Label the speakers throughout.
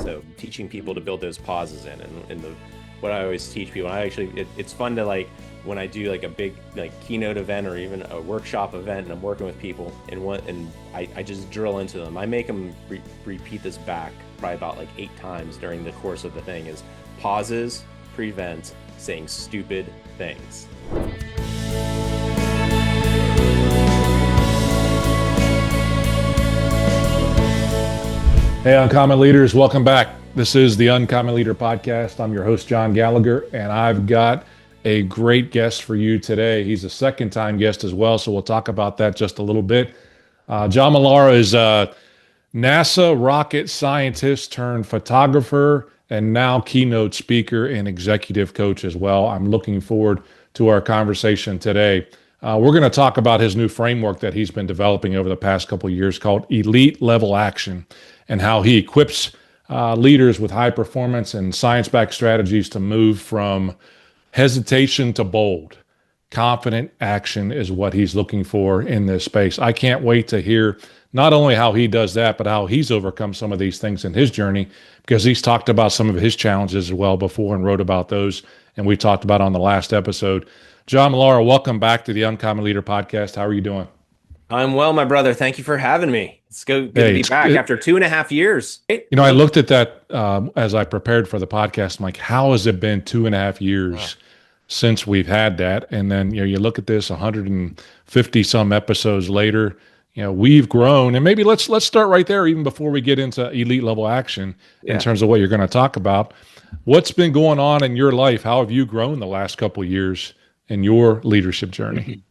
Speaker 1: So teaching people to build those pauses in, and what I always teach people, it's fun to, like, when I do like a big like keynote event or even a workshop event and I'm working with people, and I just drill into them. I make them repeat this back probably about like 8 times during the course of the thing, is pauses prevent saying stupid things.
Speaker 2: Hey, Uncommon Leaders, welcome back. This is the Uncommon Leader Podcast. I'm your host, John Gallagher, and I've got a great guest for you today. He's a second-time guest as well, so we'll talk about that just a little bit. John Mollura is a NASA rocket scientist turned photographer and now keynote speaker and executive coach as well. I'm looking forward to our conversation today. We're going to talk about his new framework that he's been developing over the past couple of years called Elite Level Action, and how he equips leaders with high performance and science-backed strategies to move from hesitation to bold. Confident action is what he's looking for in this space. I can't wait to hear not only how he does that, but how he's overcome some of these things in his journey, because he's talked about some of his challenges as well before and wrote about those, and we talked about on the last episode. John Mollura, welcome back to the Uncommon Leader Podcast. How are you doing?
Speaker 1: I'm well, my brother. Thank you for having me. It's good to be back after 2.5 years.
Speaker 2: You know, I looked at that as I prepared for the podcast. I'm like, how has it been 2.5 years since we've had that? And then, you know, you look at this 150 some episodes later, you know, we've grown. And maybe let's start right there, even before we get into elite level action in terms of what you're going to talk about. What's been going on in your life? How have you grown the last couple of years in your leadership journey?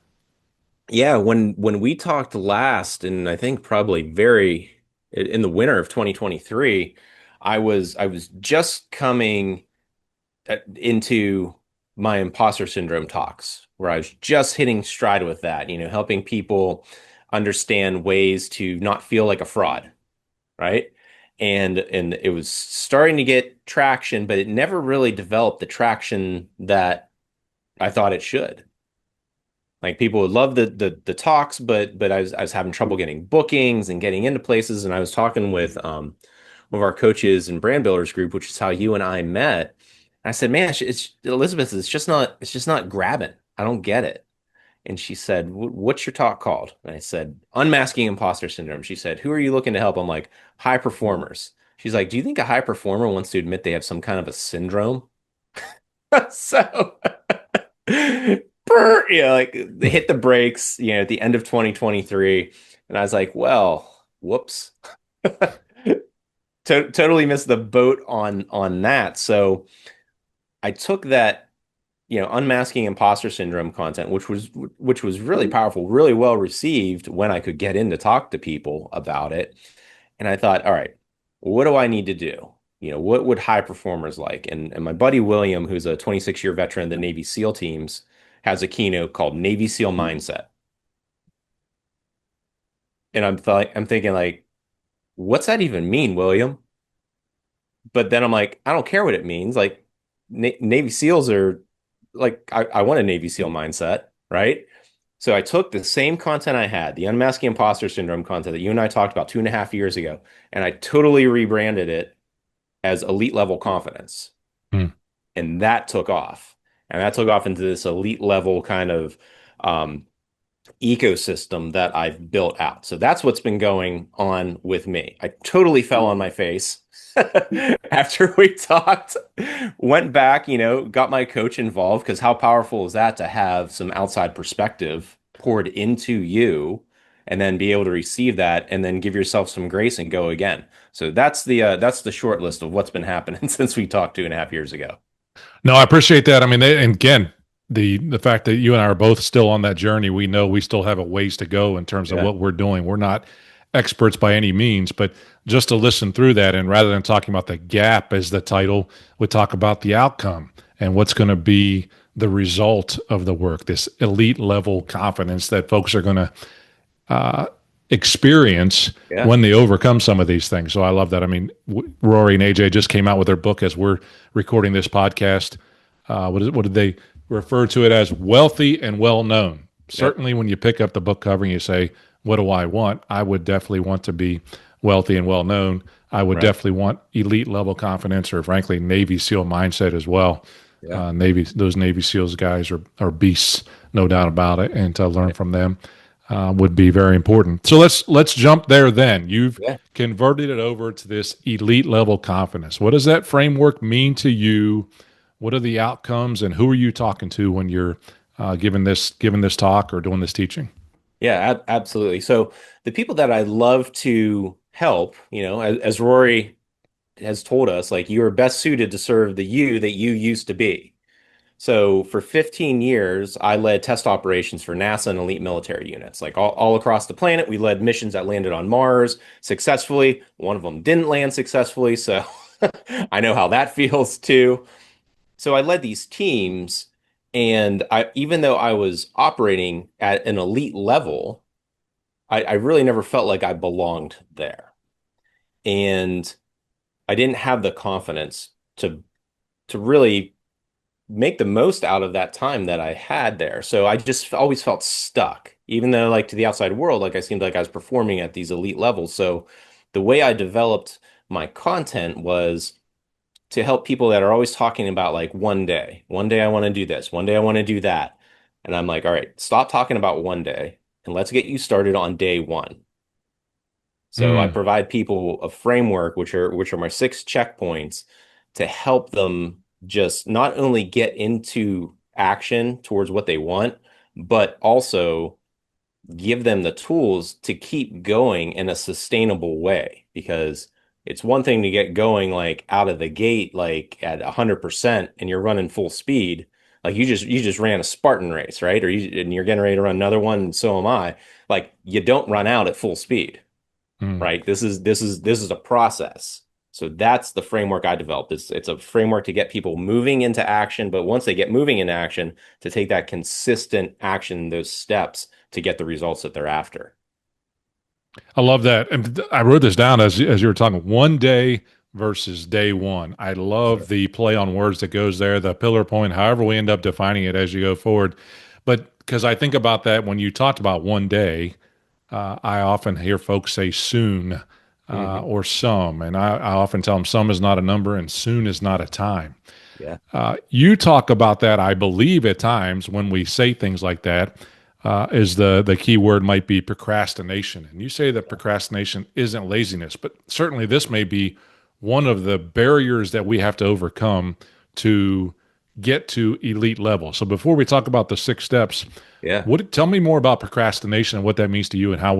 Speaker 1: Yeah, when we talked last, and I think probably in the winter of 2023, I was just coming into my imposter syndrome talks, where I was just hitting stride with that, you know, helping people understand ways to not feel like a fraud, right? And it was starting to get traction, but it never really developed the traction that I thought it should. Like, people would love the talks, but I was having trouble getting bookings and getting into places. And I was talking with one of our coaches in Brand Builders group, which is how you and I met. And I said, "Man, Elizabeth, it's just not grabbing. I don't get it." And she said, "What's your talk called?" And I said, "Unmasking Imposter Syndrome." She said, "Who are you looking to help?" I'm like, "High performers." She's like, "Do you think a high performer wants to admit they have some kind of a syndrome?" So, like, they hit the brakes, you know, at the end of 2023. And I was like, well, whoops. Totally missed the boat on that. So I took that, you know, Unmasking Imposter Syndrome content, which was really powerful, really well received when I could get in to talk to people about it. And I thought, all right, what do I need to do? You know, what would high performers like? And my buddy William, who's a 26-year veteran of the Navy SEAL teams, has a keynote called Navy SEAL Mindset. And I'm thinking, like, what's that even mean, William? But then I'm like, I don't care what it means. Like, Navy SEALs are like, I want a Navy SEAL mindset, right? So I took the same content I had, the Unmasking Imposter Syndrome content that you and I talked about 2.5 years ago, and I totally rebranded it as elite level confidence. And that took off. And that took off into this elite level kind of ecosystem that I've built out. So that's what's been going on with me. I totally fell on my face after we talked, went back, you know, got my coach involved, because how powerful is that to have some outside perspective poured into you and then be able to receive that and then give yourself some grace and go again. So that's the short list of what's been happening since we talked 2.5 years ago.
Speaker 2: No, I appreciate that. I mean, and again, the fact that you and I are both still on that journey, we know we still have a ways to go in terms of what we're doing. We're not experts by any means, but just to listen through that, and rather than talking about the gap as the title, we talk about the outcome and what's going to be the result of the work, this elite level confidence that folks are going to experience when they overcome some of these things. So I love that. I mean, Rory and AJ just came out with their book as we're recording this podcast. What did they refer to it as? Wealthy and well-known. Certainly when you pick up the book cover and you say, what do I want? I would definitely want to be wealthy and well-known. I would
Speaker 1: Right.
Speaker 2: definitely want elite level confidence, or frankly, Navy SEAL mindset as well.
Speaker 1: Yeah.
Speaker 2: Those Navy SEALs guys are beasts, no doubt about it, and to learn
Speaker 1: Right.
Speaker 2: from them would be very important. So let's jump there. Then you've
Speaker 1: Yeah.
Speaker 2: converted it over to this elite level confidence. What does that framework mean to you? What are the outcomes, and who are you talking to when you're giving this talk or doing this teaching?
Speaker 1: Yeah, absolutely. So the people that I love to help, as Rory has told us, like you are best suited to serve the you that you used to be. So for 15 years, I led test operations for NASA and elite military units. Like all across the planet, we led missions that landed on Mars successfully. One of them didn't land successfully, so I know how that feels too. So I led these teams, and even though I was operating at an elite level, I really never felt like I belonged there. And I didn't have the confidence to really make the most out of that time that I had there. So I just always felt stuck, even though like to the outside world, like I seemed like I was performing at these elite levels. So the way I developed my content was to help people that are always talking about like one day I want to do this, one day I want to do that. And I'm like, all right, stop talking about one day and let's get you started on day one. So I
Speaker 2: Mm,
Speaker 1: provide people a framework, which are my 6 checkpoints to help them just not only get into action towards what they want, but also give them the tools to keep going in a sustainable way. Because it's one thing to get going like out of the gate, like at 100% and you're running full speed. Like you just ran a Spartan race, right? And you're getting ready to run another one, and so am I. Like you don't run out at full speed,
Speaker 2: mm.
Speaker 1: right? This is a process. So that's the framework I developed. It's a framework to get people moving into action, but once they get moving into action, to take that consistent action, those steps to get the results that they're after.
Speaker 2: I love that. And I wrote this down as you were talking. One day versus day one. I love
Speaker 1: Sure.
Speaker 2: the play on words that goes there, the pillar point, however we end up defining it as you go forward. But because I think about that when you talked about one day, I often hear folks say soon
Speaker 1: Hmm.
Speaker 2: or some, and I often tell them some is not a number and soon is not a time.
Speaker 1: Yeah.
Speaker 2: You talk about that, I believe, at times when we say things like that, is the key word might be procrastination. And you say that procrastination isn't laziness, but certainly this may be one of the barriers that we have to overcome to get to elite level. So before we talk about the 6 steps,
Speaker 1: Yeah.
Speaker 2: tell me more about procrastination and what that means to you and how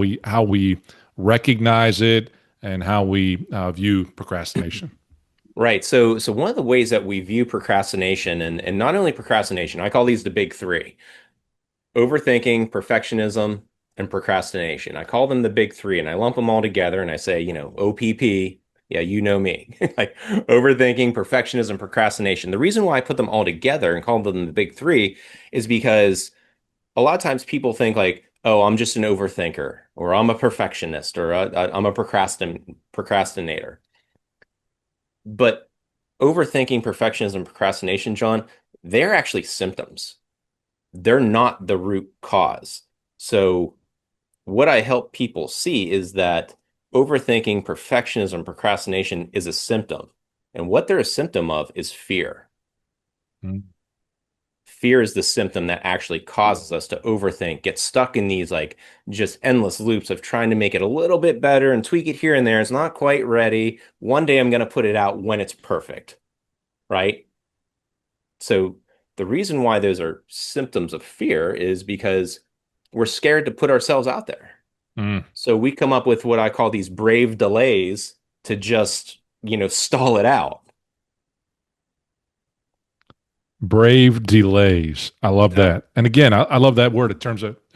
Speaker 2: we recognize it and how we view procrastination.
Speaker 1: Right. So one of the ways that we view procrastination, and not only procrastination, I call these the big three: overthinking, perfectionism, and procrastination. I call them the big three, and I lump them all together and I say, OPP, yeah, you know me. Like overthinking, perfectionism, procrastination. The reason why I put them all together and call them the big three is because a lot of times people think like, oh, I'm just an overthinker, or I'm a perfectionist, or I'm a procrastinator. But overthinking, perfectionism, procrastination, John, they're actually symptoms. They're not the root cause. So what I help people see is that overthinking, perfectionism, procrastination is a symptom. And what they're a symptom of is fear.
Speaker 2: Mm.
Speaker 1: Fear is the symptom that actually causes us to overthink, get stuck in these like just endless loops of trying to make it a little bit better and tweak it here and there. It's not quite ready. One day I'm going to put it out when it's perfect, right? So the reason why those are symptoms of fear is because we're scared to put ourselves out there.
Speaker 2: Mm.
Speaker 1: So we come up with what I call these brave delays to just, stall it out.
Speaker 2: Brave delays. I love
Speaker 1: Yeah.
Speaker 2: that. And again, I love that word in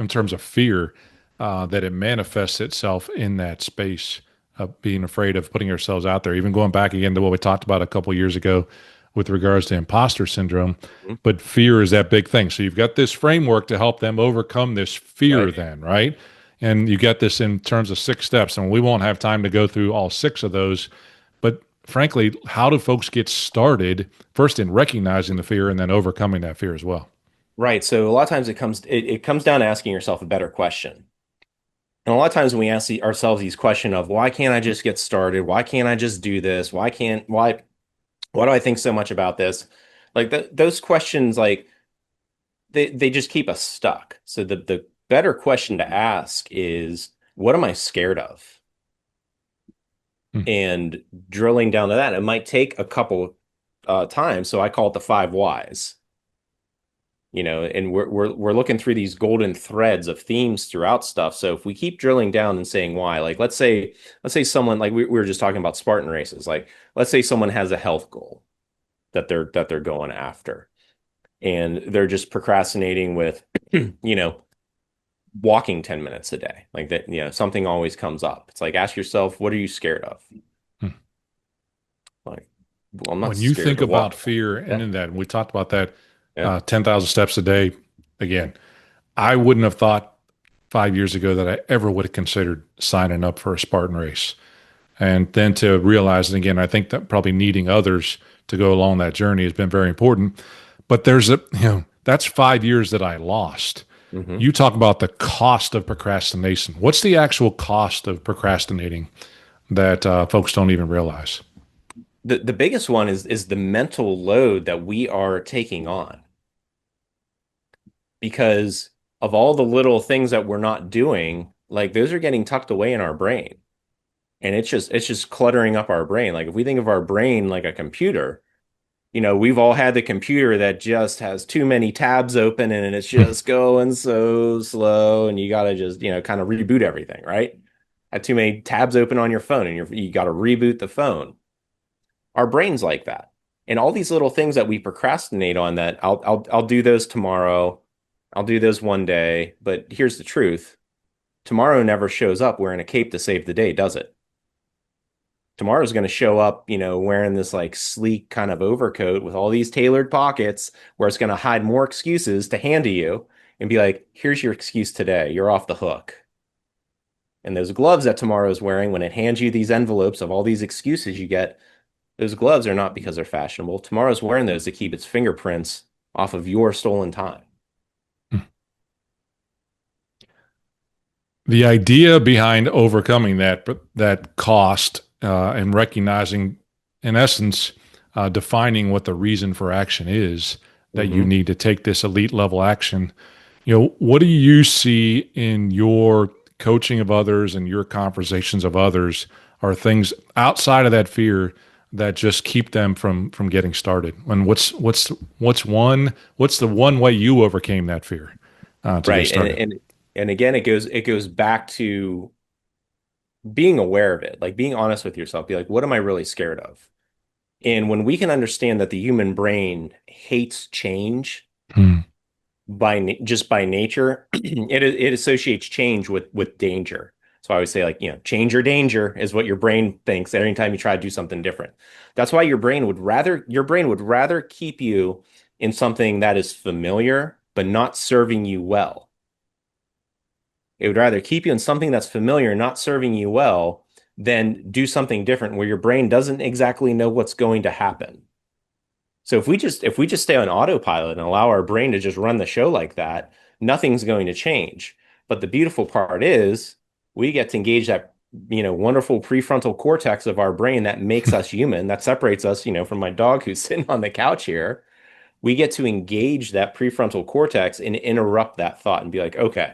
Speaker 2: terms of fear, that it manifests itself in that space of being afraid of putting ourselves out there. Even going back again to what we talked about a couple years ago with regards to imposter syndrome.
Speaker 1: Mhm.
Speaker 2: But fear is that big thing. So you've got this framework to help them overcome this fear,
Speaker 1: Right.
Speaker 2: then, right? And you get this in terms of 6 steps, and we won't have time to go through all 6 of those. But frankly, how do folks get started first in recognizing the fear and then overcoming that fear as well?
Speaker 1: Right. So a lot of times it comes down to asking yourself a better question. And a lot of times when we ask ourselves these questions of why can't I just get started? Why can't I just do this? Why do I think so much about this? Like those questions, like they just keep us stuck. So the better question to ask is, what am I scared of?
Speaker 2: Hmm.
Speaker 1: And drilling down to that, it might take a couple times. So I call it the five whys. And we're looking through these golden threads of themes throughout stuff. So if we keep drilling down and saying why, like let's say someone, like we were just talking about Spartan races, like let's say someone has a health goal that they're going after, and they're just procrastinating with walking 10 minutes a day, like that. Something always comes up. It's like, ask yourself, what are you scared of?
Speaker 2: Hmm.
Speaker 1: Like, well, I'm not
Speaker 2: When you
Speaker 1: scared
Speaker 2: think
Speaker 1: to
Speaker 2: about
Speaker 1: walk.
Speaker 2: fear and
Speaker 1: Yeah,
Speaker 2: in that, we talked about that
Speaker 1: yeah.
Speaker 2: 10,000 steps a day. Again, I wouldn't have thought 5 years ago that I ever would have considered signing up for a Spartan race. And then to realize, and again, I think that probably needing others to go along that journey has been very important. But that's 5 years that I lost.
Speaker 1: Hmm.
Speaker 2: You talk about the cost of procrastination. What's the actual cost of procrastinating that folks don't even realize?
Speaker 1: The biggest one is the mental load that we are taking on because of all the little things that we're not doing, like those are getting tucked away in our brain. And it's just cluttering up our brain. Like if we think of our brain like a computer, we've all had the computer that just has too many tabs open and it's just going so slow and you got to just, kind of reboot everything, right? Had too many tabs open on your phone and you got to reboot the phone. Our brain's like that. And all these little things that we procrastinate on, that I'll do those tomorrow. I'll do those one day, but here's the truth. Tomorrow never shows up wearing a cape to save the day, does it? Tomorrow's going to show up, wearing this like sleek kind of overcoat with all these tailored pockets where it's going to hide more excuses to hand to you and be like, here's your excuse today. You're off the hook. And those gloves that tomorrow's wearing, when it hands you these envelopes of all these excuses you get, those gloves are not because they're fashionable. Tomorrow's wearing those to keep its fingerprints off of your stolen time.
Speaker 2: The idea behind overcoming that cost and recognizing, in essence, defining what the reason for action is that you
Speaker 1: Hmm.
Speaker 2: need to take this elite level action. What do you see in your coaching of others and your conversations of others are things outside of that fear that just keep them from getting started? And what's the one way you overcame that fear to get
Speaker 1: Right. And
Speaker 2: started?
Speaker 1: and and again, it goes back to being aware of it, like being honest with yourself, be like, what am I really scared of? And when we can understand that the human brain hates change
Speaker 2: Hmm.
Speaker 1: just by nature, it associates change with danger. So I always say, like, change or danger is what your brain thinks every time you try to do something different. That's why your brain would rather keep you in something that is familiar but not serving you well. It would rather keep you in something that's familiar, not serving you well, than do something different where your brain doesn't exactly know what's going to happen. So if we just stay on autopilot and allow our brain to just run the show like that, nothing's going to change. But the beautiful part is we get to engage that, wonderful prefrontal cortex of our brain that makes us human, that separates us, from my dog who's sitting on the couch here. We get to engage that prefrontal cortex and interrupt that thought and be like, okay,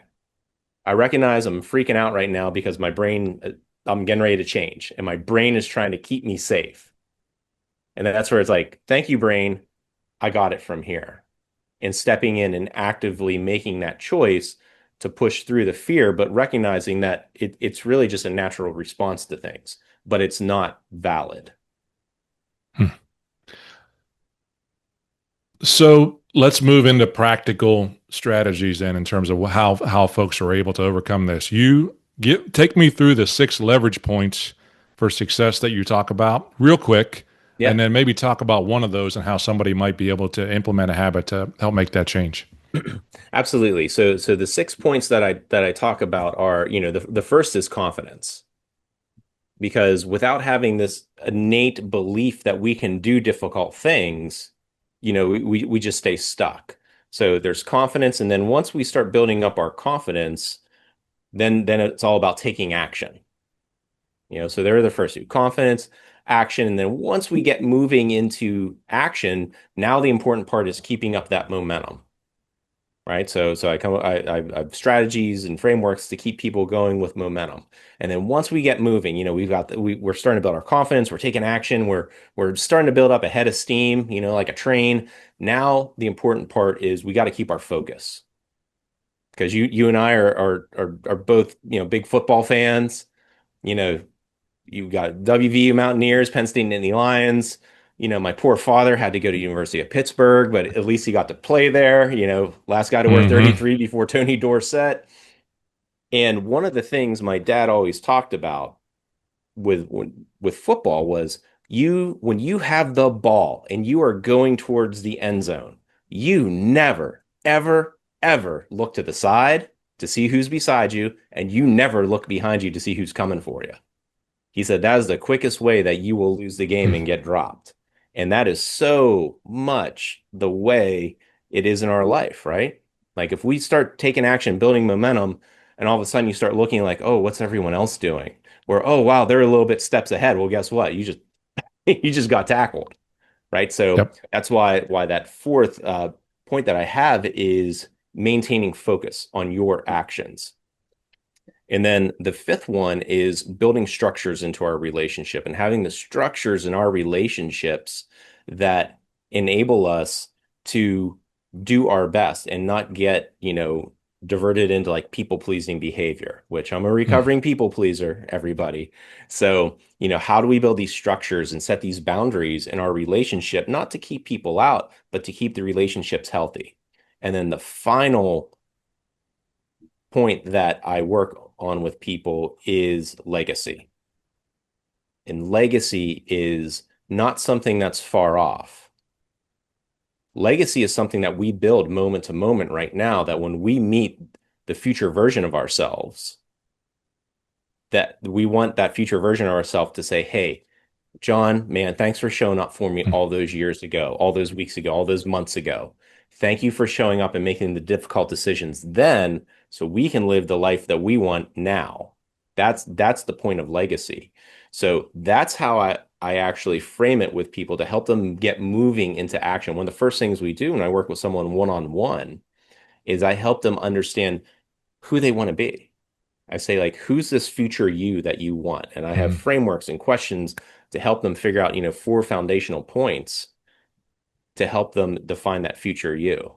Speaker 1: I recognize I'm freaking out right now because my brain, I'm getting ready to change, and my brain is trying to keep me safe. And that's where it's like, thank you, brain. I got it from here. And stepping in and actively making that choice to push through the fear, but recognizing that it's really just a natural response to things, but it's not valid.
Speaker 2: Hmm. So let's move into practical strategies then in terms of how folks are able to overcome this. Take me through the 6 leverage points for success that you talk about real quick, and
Speaker 1: Yeah,
Speaker 2: then maybe talk about one of those and how somebody might be able to implement a habit to help make that change.
Speaker 1: absolutely. So the 6 points that I talk about are, the first is confidence. Because without having this innate belief that we can do difficult things, we just stay stuck. So there's confidence. And then once we start building up our confidence, then it's all about taking action. So they're the first two: confidence, action. And then once we get moving into action, now the important part is keeping up that momentum. Right. So I have strategies and frameworks to keep people going with momentum. And then once we get moving, we're starting to build our confidence, we're taking action, we're starting to build up a head of steam, like a train. Now the important part is we got to keep our focus. Because you and I are both, big football fans. You know, you got WVU Mountaineers, Penn State Nittany Lions. My poor father had to go to University of Pittsburgh, but at least he got to play there. Last guy to wear
Speaker 2: Hmm.
Speaker 1: 33 before Tony Dorsett. And one of the things my dad always talked about with football was when you have the ball and you are going towards the end zone, you never, ever, ever look to the side to see who's beside you, and you never look behind you to see who's coming for you. He said that is the quickest way that you will lose the game and get dropped. And that is so much the way it is in our life, right? Like if we start taking action, building momentum, and all of a sudden you start looking like, oh, what's everyone else doing? Or, oh, wow, they're a little bit steps ahead. Well, guess what? You just you just got tackled, right? So
Speaker 2: Yep.
Speaker 1: that's why that fourth point that I have is maintaining focus on your actions. And then the fifth one is building structures into our relationship and having the structures in our relationships that enable us to do our best and not get, diverted into like people pleasing behavior, which I'm a
Speaker 2: Mm.
Speaker 1: recovering people pleaser, everybody. So, how do we build these structures and set these boundaries in our relationship, not to keep people out, but to keep the relationships healthy? And then the final point that I work on with people is legacy. And legacy is not something that's far off. Legacy is something that we build moment to moment right now, that when we meet the future version of ourselves, that we want that future version of ourselves to say, hey, John, man, thanks for showing up for me
Speaker 2: Mm.
Speaker 1: all those years ago, all those weeks ago, all those months ago. Thank you for showing up and making the difficult decisions then so we can live the life that we want now. That's the point of legacy. So that's how I actually frame it with people to help them get moving into action. One of the first things we do when I work with someone one-on-one is I help them understand who they want to be. I say, like, who's this future you that you want? And I have
Speaker 2: Mm.
Speaker 1: frameworks and questions to help them figure out, four foundational points to help them define that future you,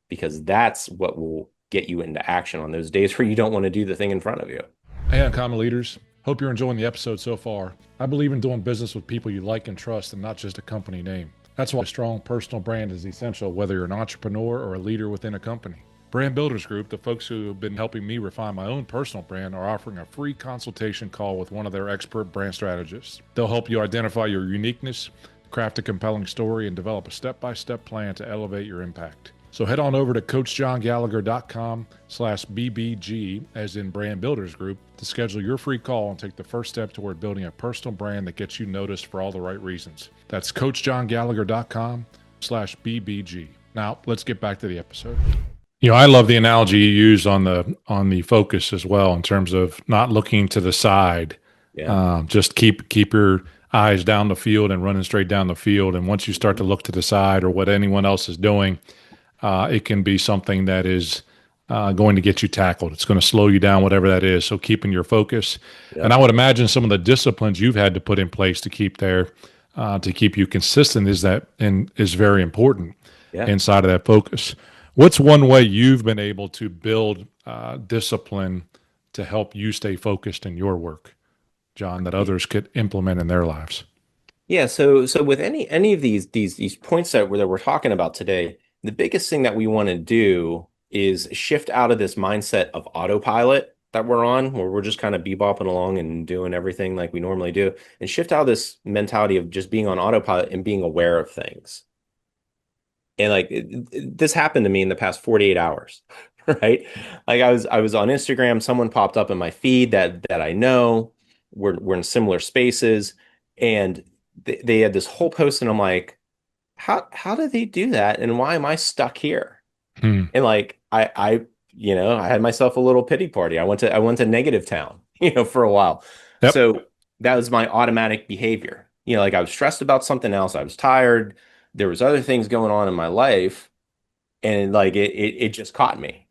Speaker 1: because that's what will get you into action on those days where you don't want to do the thing in front of you.
Speaker 2: Hey, uncommon leaders. Hope you're enjoying the episode so far. I believe in doing business with people you like and trust and not just a company name. That's why a strong personal brand is essential, whether you're an entrepreneur or a leader within a company. Brand Builders Group, the folks who have been helping me refine my own personal brand, are offering a free consultation call with one of their expert brand strategists. They'll help you identify your uniqueness, craft a compelling story, and develop a step-by-step plan to elevate your impact. So head on over to coachjohngallagher.com/BBG, as in Brand Builders Group, to schedule your free call and take the first step toward building a personal brand that gets you noticed for all the right reasons. That's coachjohngallagher.com/BBG. Now let's get back to the episode. I love the analogy you use on the focus as well, in terms of not looking to the side.
Speaker 1: Yeah.
Speaker 2: Just keep your eyes down the field and running straight down the field. And once you start to look to the side or what anyone else is doing, it can be something that is going to get you tackled. It's going to slow you down, whatever that is. So keeping your focus, and I
Speaker 1: Yep.
Speaker 2: would imagine some of the disciplines you've had to put in place to keep there, to keep you consistent, is very important
Speaker 1: Yeah.
Speaker 2: inside of that focus. What's one way you've been able to build discipline to help you stay focused in your work, John, that others could implement in their lives?
Speaker 1: Yeah, so with any of these points that we're talking about today, the biggest thing that we want to do is shift out of this mindset of autopilot that we're on, where we're just kind of bebopping along and doing everything like we normally do, and shift out of this mentality of just being on autopilot and being aware of things. And like this happened to me in the past 48 hours, right? Like I was on Instagram, someone popped up in my feed that I know. We're in similar spaces, and they had this whole post, and I'm like, how did they do that? And why am I stuck here?
Speaker 2: Hmm.
Speaker 1: And like I I had myself a little pity party. I went to negative town, for a while.
Speaker 2: Yep.
Speaker 1: So that was my automatic behavior. Like I was stressed about something else. I was tired. There was other things going on in my life, and like it just caught me.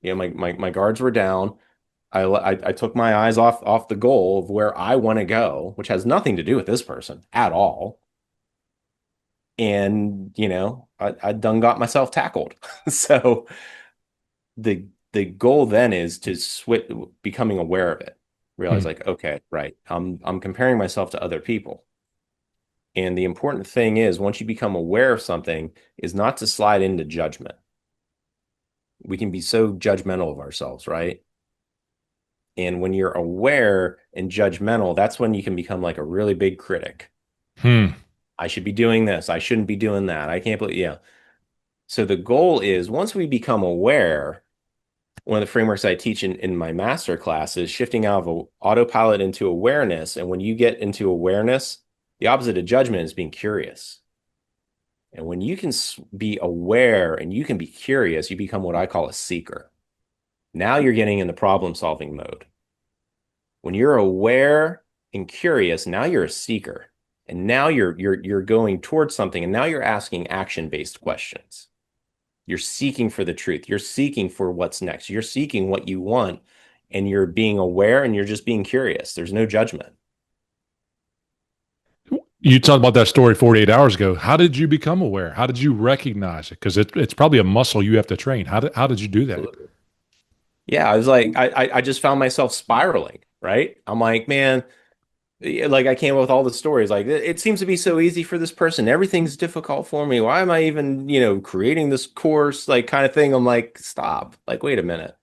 Speaker 1: My guards were down. I took my eyes off the goal of where I want to go, which has nothing to do with this person at all. And I done got myself tackled. So the goal then is to switch, becoming aware of it. Realize
Speaker 2: Hmm.
Speaker 1: like, okay, right, I'm comparing myself to other people. And the important thing is once you become aware of something, is not to slide into judgment. We can be so judgmental of ourselves, right? And when you're aware and judgmental, that's when you can become like a really big critic.
Speaker 2: Hmm.
Speaker 1: I should be doing this. I shouldn't be doing that. I can't believe, yeah. So the goal is once we become aware, one of the frameworks I teach in my master class is shifting out of autopilot into awareness. And when you get into awareness, the opposite of judgment is being curious. And when you can be aware and you can be curious, you become what I call a seeker. Now you're getting in the problem solving mode. When you're aware and curious, now you're a seeker. And now you're going towards something, and now you're asking action-based questions. You're seeking for the truth. You're seeking for what's next. You're seeking what you want, and you're being aware and you're just being curious. There's no judgment.
Speaker 2: You talked about that story 48 hours ago. How did you become aware? How did you recognize it? Because it's probably a muscle you have to train. How did you do that?
Speaker 1: Absolutely. Yeah, I was like, I just found myself spiraling, right? I'm like, man, like I came up with all the stories. Like it seems to be so easy for this person. Everything's difficult for me. Why am I even, creating this course, like kind of thing? I'm like, stop. Like, wait a minute.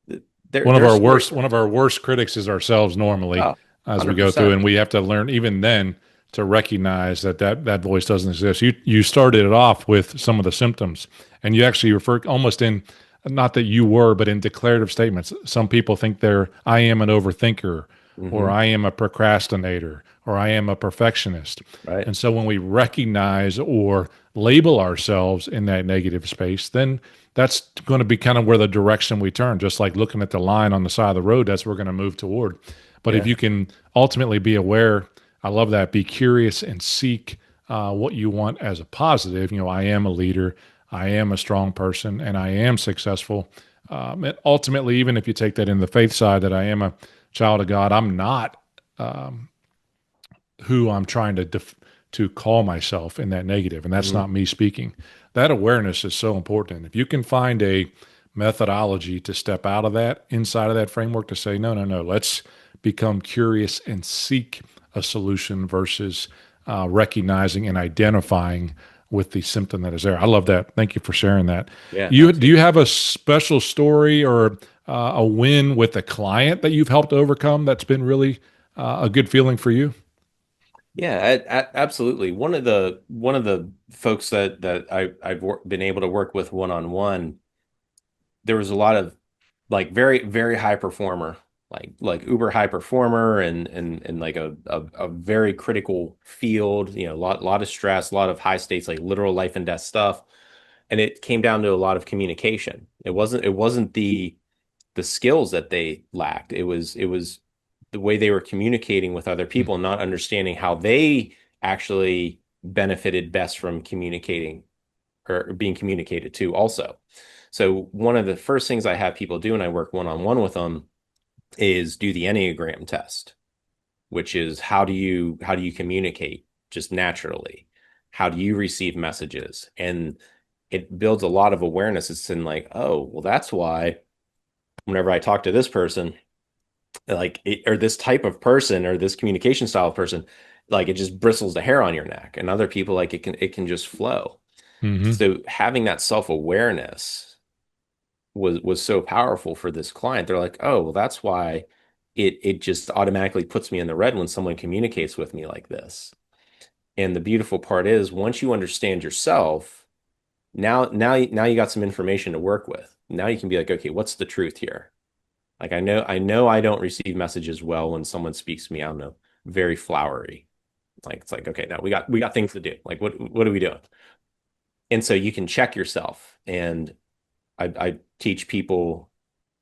Speaker 1: There's stories.
Speaker 2: One of our worst critics is ourselves normally
Speaker 1: Oh,
Speaker 2: as we go through,
Speaker 1: 100%.
Speaker 2: and we have to learn even then to recognize that voice doesn't exist. You started it off with some of the symptoms, and you actually refer almost in, not that you were, but in declarative statements. Some people think I am an overthinker, or
Speaker 1: Hmm.
Speaker 2: I am a procrastinator, or I am a perfectionist.
Speaker 1: Right.
Speaker 2: And so when we recognize or label ourselves in that negative space, then that's going to be kind of where the direction we turn. Just like looking at the line on the side of the road, that's where we're going to move toward. But if
Speaker 1: Yeah.
Speaker 2: you can ultimately be aware, I love that. Be curious and seek what you want as a positive. I am a leader, I am a strong person, and I am successful. And ultimately, even if you take that in the faith side, that I am a child of God, I'm not who I'm trying to call myself in that negative, and that's
Speaker 1: Hmm.
Speaker 2: not me speaking. That awareness is so important. If you can find a methodology to step out of that, inside of that framework, to say, no, no, no, let's become curious and seek a solution versus recognizing and identifying with the symptom that is there. I love that. Thank you for sharing that.
Speaker 1: Yeah,
Speaker 2: Do you
Speaker 1: absolutely.
Speaker 2: have a special story or a win with a client that you've helped overcome that's been really a good feeling for you?
Speaker 1: Yeah, absolutely. One of the folks that I've been able to work with one on one, there was a lot of like very very high performer, like uber high performer, and like a very critical field. A lot of stress, a lot of high stakes, like literal life and death stuff. And it came down to a lot of communication. It wasn't the skills that they lacked. It was the way they were communicating with other people, not understanding how they actually benefited best from communicating or being communicated to also. So one of the first things I have people do, and I work one-on-one with them, is do the Enneagram test, which is how do you communicate just naturally? How do you receive messages? And it builds a lot of awareness. It's in like, oh, well, that's why whenever I talk to this person, or this type of person or this communication style of person, like it just bristles the hair on your neck. And other people, like it can just flow.
Speaker 2: Mm-hmm.
Speaker 1: So having that self-awareness was so powerful for this client. They're like, oh, well, that's why it just automatically puts me in the red when someone communicates with me like this. And the beautiful part is once you understand yourself, now you got some information to work with. Now you can be like, okay, what's the truth here? Like I know I don't receive messages well when someone speaks to me, I don't know, very flowery. Like it's like, okay, now we got things to do. Like what are we doing? And so you can check yourself. And I teach people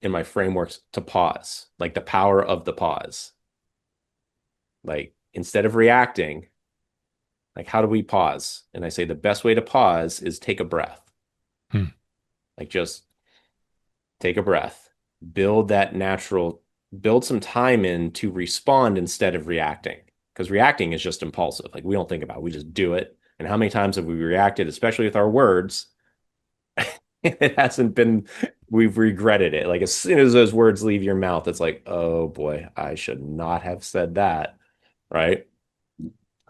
Speaker 1: in my frameworks to pause, like the power of the pause. Like instead of reacting, like how do we pause? And I say the best way to pause is take a breath.
Speaker 2: Hmm.
Speaker 1: Like just take a breath, build that natural, build some time in to respond instead of reacting. Because reacting is just impulsive. Like we don't think about it, we just do it. And how many times have we reacted, especially with our words? It hasn't been, we've regretted it. Like as soon as those words leave your mouth, it's like, oh boy, I should not have said that. Right.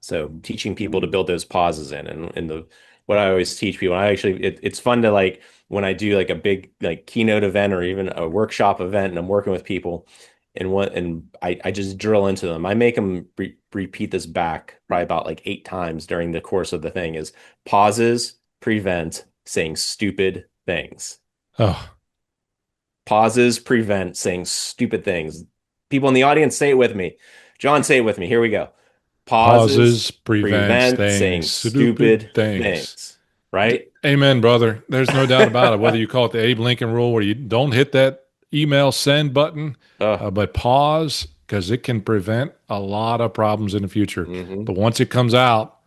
Speaker 1: So teaching people to build those pauses in, and the what I always teach people, it's fun to like when I do like a big like keynote event or even a workshop event and I'm working with people and I just drill into them. I make them repeat this back probably about like 8 times during the course of the thing is pauses prevent saying stupid things.
Speaker 2: Oh,
Speaker 1: Pauses prevent saying stupid things. People in the audience say it with me. John, say it with me. Here we go. Pauses
Speaker 2: pauses prevent
Speaker 1: prevent
Speaker 2: saying
Speaker 1: saying
Speaker 2: stupid
Speaker 1: stupid
Speaker 2: things.
Speaker 1: things, right?
Speaker 2: Amen, brother. There's no doubt about it. Whether you call it the Abe Lincoln rule, where you don't hit that email send button,
Speaker 1: Uh,
Speaker 2: but pause because it can prevent a lot of problems in the future.
Speaker 1: hmm
Speaker 2: But once it comes out,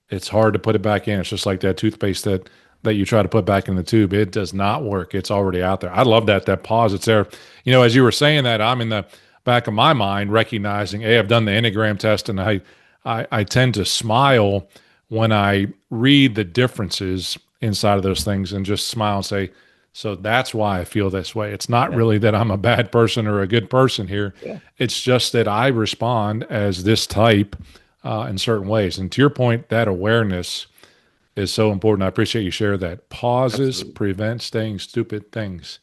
Speaker 2: it's hard to put it back in. It's just like that toothpaste that you try to put back in the tube. It does not work. It's already out there. I love that pause. It's there. As you were saying that, I'm in the back of my mind recognizing, hey, I've done the Enneagram test, and I tend to smile when I read the differences inside of those things, and just smile and say, so that's why I feel this way. It's not
Speaker 1: Yeah.
Speaker 2: really that I'm a bad person or a good person here.
Speaker 1: Yeah.
Speaker 2: It's just that I respond as this type in certain ways. And to your point, that awareness is so important. I appreciate you share that. Pauses
Speaker 1: Absolutely.
Speaker 2: prevent saying stupid things.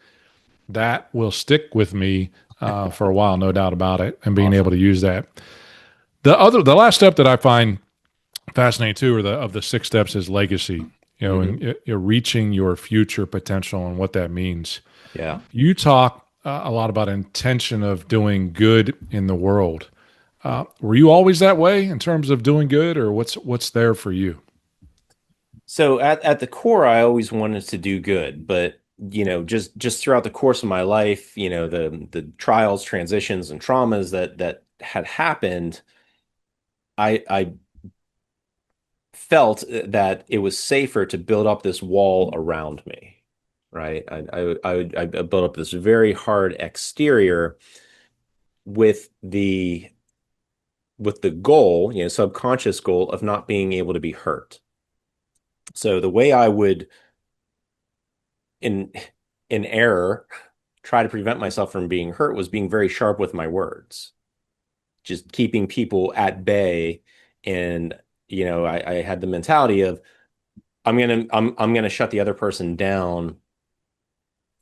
Speaker 2: That will stick with me for a while, no doubt about it, and being able
Speaker 1: Awesome.
Speaker 2: to use that. The last step that I find fascinating too, or of the 6 steps, is legacy.
Speaker 1: Hmm.
Speaker 2: And you're reaching your future potential and what that means.
Speaker 1: Yeah.
Speaker 2: You talk a lot about intention of doing good in the world. Were you always that way in terms of doing good, or what's there for you?
Speaker 1: So at the core, I always wanted to do good, but just throughout the course of my life, the trials, transitions, and traumas that had happened, I felt that it was safer to build up this wall around me, right? I built up this very hard exterior with the goal, subconscious goal of not being able to be hurt. So the way I would in in error try to prevent myself from being hurt was being very sharp with my words, just keeping people at bay. And I had the mentality of I'm gonna shut the other person down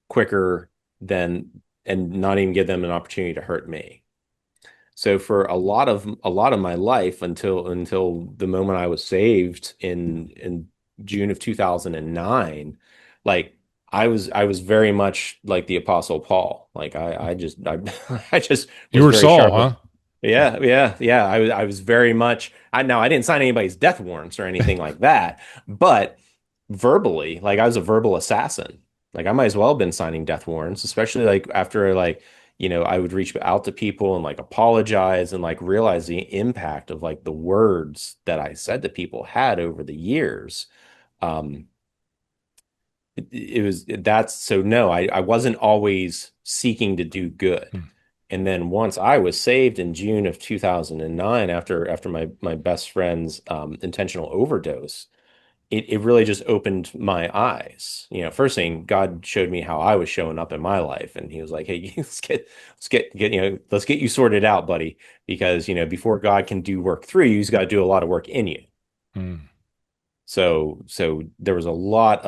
Speaker 1: quicker than and not even give them an opportunity to hurt me. So for a lot of my life until the moment I was saved in June of 2009, like I was very much like the Apostle Paul. Like I just
Speaker 2: You
Speaker 1: was
Speaker 2: were
Speaker 1: very
Speaker 2: Saul,
Speaker 1: sharp with
Speaker 2: huh?
Speaker 1: yeah, yeah, yeah. I was very much I didn't sign anybody's death warrants or anything like that, but verbally, like I was a verbal assassin. Like I might as well have been signing death warrants, especially like after like I would reach out to people and like apologize and like realize the impact of like the words that I said to people had over the years. Um, it was that's so no, I wasn't always seeking to do good.
Speaker 2: Hmm.
Speaker 1: And then once I was saved in June of 2009 after my best friend's intentional overdose, it really just opened my eyes. First thing, God showed me how I was showing up in my life, and He was like, "Hey, let's get you sorted out, buddy, because before God can do work through you, He's got to do a lot of work in you."
Speaker 2: Hmm.
Speaker 1: So there was a lot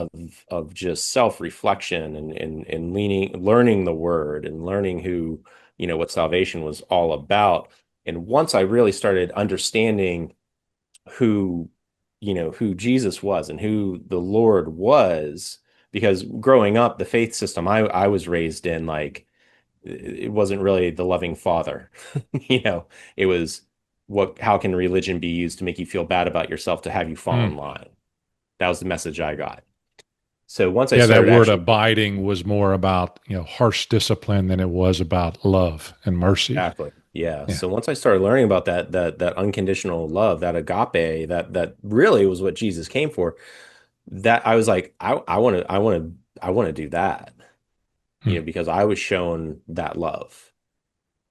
Speaker 1: of just self-reflection and learning the Word and learning what salvation was all about. And once I really started understanding who who Jesus was and who the Lord was, because growing up the faith system I was raised in, like it wasn't really the loving father. It was how can religion be used to make you feel bad about yourself to have you fall
Speaker 2: Hmm.
Speaker 1: in line. That was the message I got. So once I
Speaker 2: Yeah, that
Speaker 1: started
Speaker 2: word
Speaker 1: actually
Speaker 2: abiding was more about, harsh discipline than it was about love and mercy.
Speaker 1: exactly. Yeah.
Speaker 2: Yeah.
Speaker 1: So once I started learning about that unconditional love, that agape, that really was what Jesus came for, that I was like, I want to do that,
Speaker 2: Hmm.
Speaker 1: because I was shown that love,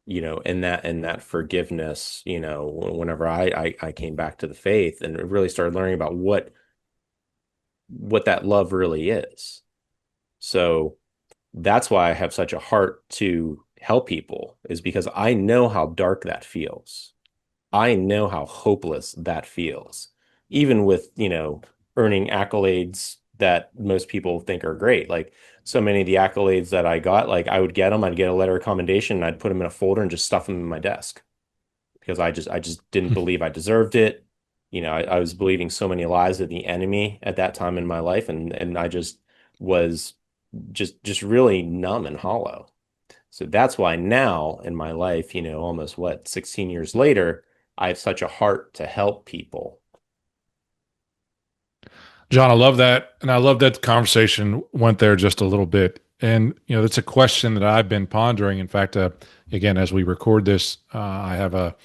Speaker 1: and that forgiveness, whenever I came back to the faith and really started learning about what that love really is. So that's why I have such a heart to help people, is because I know how dark that feels. I know how hopeless that feels, even with, earning accolades that most people think are great. Like so many of the accolades that I got, like I would get them, I'd get a letter of commendation, and I'd put them in a folder and just stuff them in my desk because I just didn't believe I deserved it. I was believing so many lies of the enemy at that time in my life, and I just was just really numb and hollow. So that's why now in my life, almost 16 years later, I have such a heart to help people.
Speaker 2: John, I love that. And I love that the conversation went there just a little bit. And, that's a question that I've been pondering. In fact, again, as we record this, I have a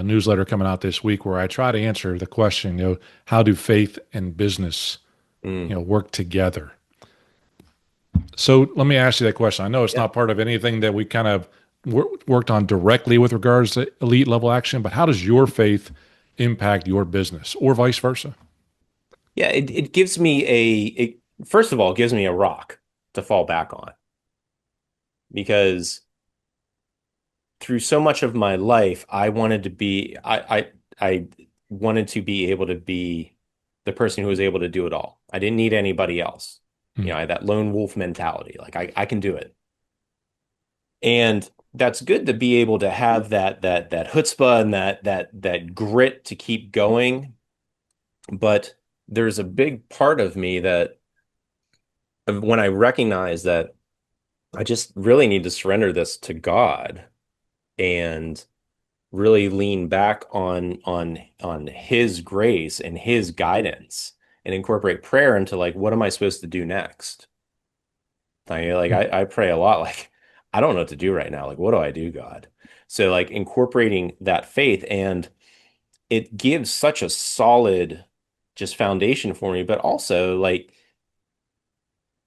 Speaker 2: newsletter coming out this week where I try to answer the question, how do faith and business,
Speaker 1: Mm,
Speaker 2: work together? So let me ask you that question. I know it's
Speaker 1: yeah.
Speaker 2: not part of anything that we kind of worked on directly with regards to elite level action, but how does your faith impact your business or vice versa?
Speaker 1: Yeah, it gives me first of all, it gives me a rock to fall back on because through so much of my life, I wanted to be able to be the person who was able to do it all. I didn't need anybody else.
Speaker 2: Hmm.
Speaker 1: I had that lone wolf mentality. Like I can do it. And that's good to be able to have that chutzpah and that grit to keep going. But there's a big part of me that when I recognize that I just really need to surrender this to God and really lean back on his grace and his guidance and incorporate prayer into like what am I supposed to do next? I pray a lot like I don't know what to do right now. Like what do I do, God? So like incorporating that faith, and it gives such a solid just foundation for me, but also like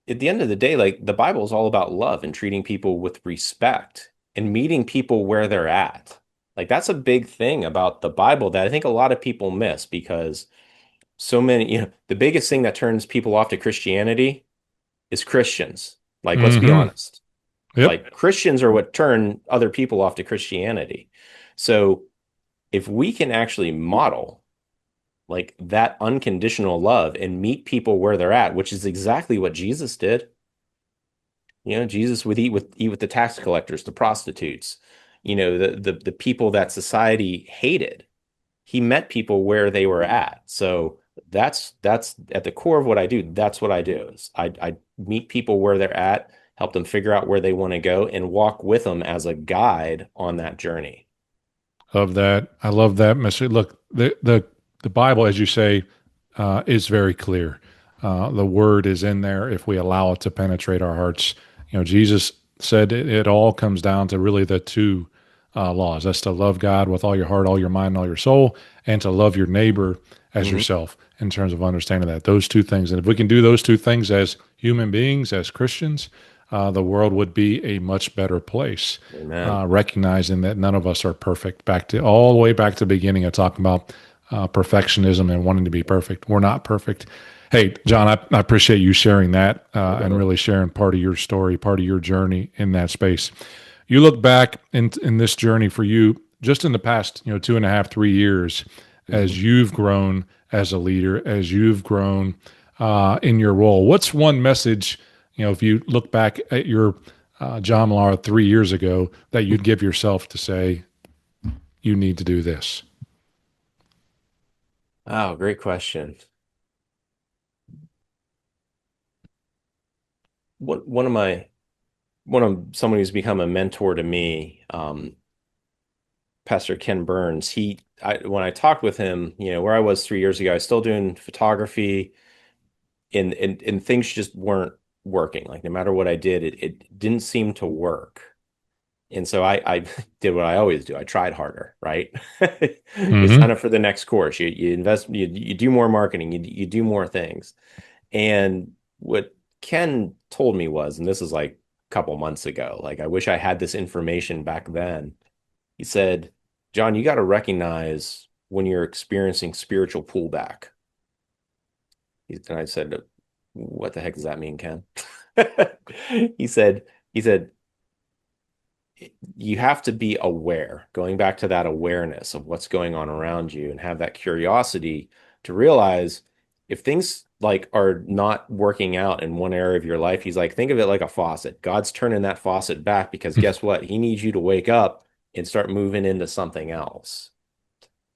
Speaker 1: at the end of the day, like the Bible is all about love and treating people with respect and meeting people where they're at. Like that's a big thing about the Bible that I think a lot of people miss because so many, the biggest thing that turns people off to Christianity is Christians. Like, let's be
Speaker 2: Hmm.
Speaker 1: honest.
Speaker 2: Yep.
Speaker 1: Like Christians are what turn other people off to Christianity. So if we can actually model like that unconditional love and meet people where they're at, which is exactly what Jesus did. Jesus would eat with the tax collectors, the prostitutes, the people that society hated. He met people where they were at. So that's at the core of what I do. That's what I do is I meet people where they're at, help them figure out where they want to go, and walk with them as a guide on that journey.
Speaker 2: Of that. I love that message. Look, the Bible, as you say, is very clear. The word is in there if we allow it to penetrate our hearts. Jesus said it all comes down to really the two laws. That's to love God with all your heart, all your mind, and all your soul, and to love your neighbor as
Speaker 1: Hmm.
Speaker 2: yourself in terms of understanding that. Those two things. And if we can do those two things as human beings, as Christians, the world would be a much better place.
Speaker 1: Amen.
Speaker 2: Recognizing that none of us are perfect. Back to all the way back to the beginning of talking about perfectionism and wanting to be perfect. We're not perfect. Hey, John, I appreciate you sharing that and really sharing part of your story, part of your journey in that space. You look back in this journey for you, just in the past, 2.5, 3 years,
Speaker 1: Mhm.
Speaker 2: as you've grown as a leader, as you've grown in your role. What's one message, if you look back at your John Mollura 3 years ago, that you'd give yourself to say, you need to do this?
Speaker 1: Oh, great question. One of my one of someone who's become a mentor to me, Pastor Ken Burns. When I talked with him, where I was 3 years ago, I was still doing photography, and things just weren't working. Like no matter what I did, it didn't seem to work. And so I did what I always do. I tried harder, right? You sign
Speaker 2: Hmm.
Speaker 1: up for the next course, you invest, you do more marketing, you do more things. And what Ken told me was, and this is like a couple months ago, like I wish I had this information back then. He said, John, you got to recognize when you're experiencing spiritual pullback. And I said, what the heck does that mean, Ken? He said, he said, you have to be aware, going back to that awareness of what's going on around you and have that curiosity to realize if things like are not working out in one area of your life, he's like, think of it like a faucet. God's turning that faucet back because guess what? He needs you to wake up and start moving into something else.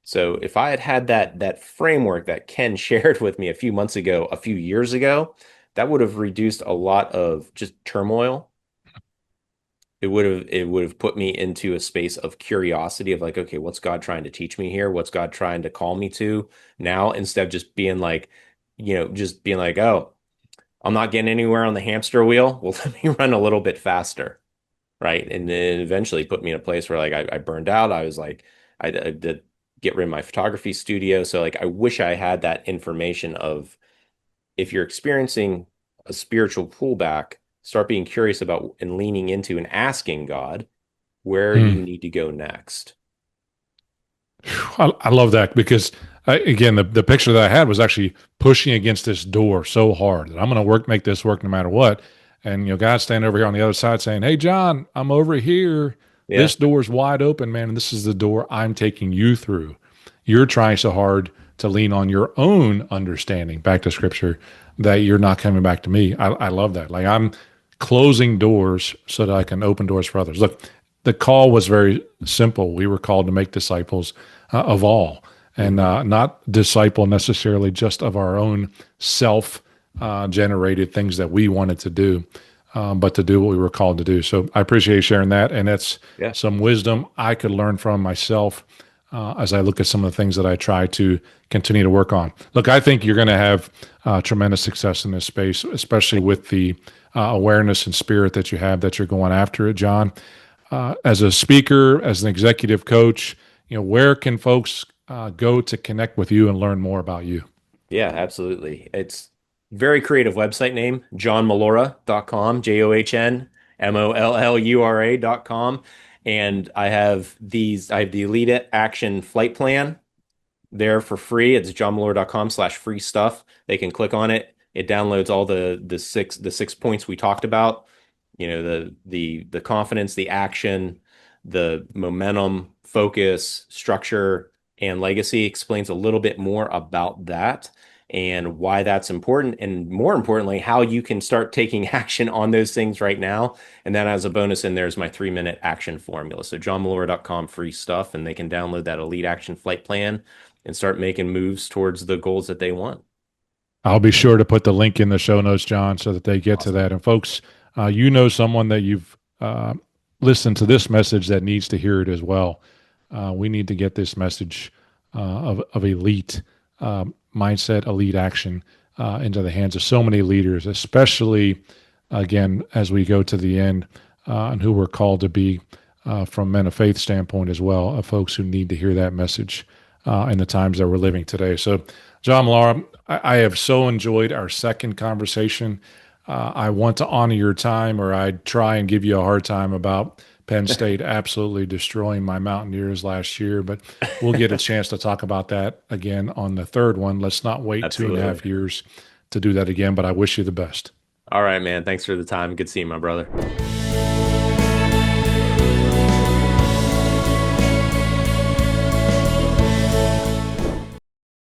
Speaker 1: So if I had had that framework that Ken shared with me a few months ago, a few years ago, that would have reduced a lot of just turmoil. It would have put me into a space of curiosity of like, okay, what's God trying to teach me here? What's God trying to call me to now? Instead of just being like, just being like, oh, I'm not getting anywhere on the hamster wheel. Well, let me run a little bit faster, right? And then eventually put me in a place where like I burned out. I was like, I did get rid of my photography studio. So like, I wish I had that information of if you're experiencing a spiritual pullback, start being curious about and leaning into and asking God where you
Speaker 2: Mm.
Speaker 1: need to go next.
Speaker 2: I love that because again, the picture that I had was actually pushing against this door so hard that I'm going to make this work no matter what. And God's standing over here on the other side saying, "Hey, John, I'm over here.
Speaker 1: Yeah.
Speaker 2: This door's wide open, man, and this is the door I'm taking you through. You're trying so hard to lean on your own understanding, back to Scripture, that you're not coming back to me." I love that. Like I'm closing doors so that I can open doors for others. Look, the call was very simple. We were called to make disciples of all, and
Speaker 1: Hmm.
Speaker 2: not disciple necessarily just of our own self generated things that we wanted to do, but to do what we were called to do. So I appreciate you sharing that. And that's
Speaker 1: Yeah.
Speaker 2: some wisdom I could learn from myself as I look at some of the things that I try to continue to work on. Look, I think you're going to have tremendous success in this space, especially
Speaker 1: Thank you.
Speaker 2: with the awareness and spirit that you have that you're going after it, John. As a speaker, as an executive coach, where can folks go to connect with you and learn more about you?
Speaker 1: Yeah, absolutely. It's very creative website name, johnmollura.com, JOHNMOLLURA.com. And I have the Elite Action Flight Plan there for free. It's johnmollura.com/free stuff. They can click on it. It downloads all the six points we talked about. The confidence, the action, the momentum, focus, structure, and legacy explains a little bit more about that and why that's important, and more importantly, how you can start taking action on those things right now. And then as a bonus in there's my 3-minute action formula. So johnmollura.com free stuff, and they can download that Elite Action Flight Plan and start making moves towards the goals that they want.
Speaker 2: I'll be sure to put the link in the show notes, John, so that they get to
Speaker 1: Awesome.
Speaker 2: that. And folks, someone that you've listened to this message that needs to hear it as well. We need to get this message of elite mindset, elite action into the hands of so many leaders, especially again as we go to the end, and who we're called to be from men of faith standpoint as well, of folks who need to hear that message in the times that we're living today. So, John Mollura, I have so enjoyed our second conversation. I want to honor your time, or I'd try and give you a hard time about Penn State absolutely destroying my Mountaineers last year, but we'll get a chance to talk about that again on the third one. Let's not wait two and a
Speaker 1: Absolutely.
Speaker 2: half years to do that again, but I wish you the best.
Speaker 1: All right, man. Thanks for the time. Good seeing you, my brother.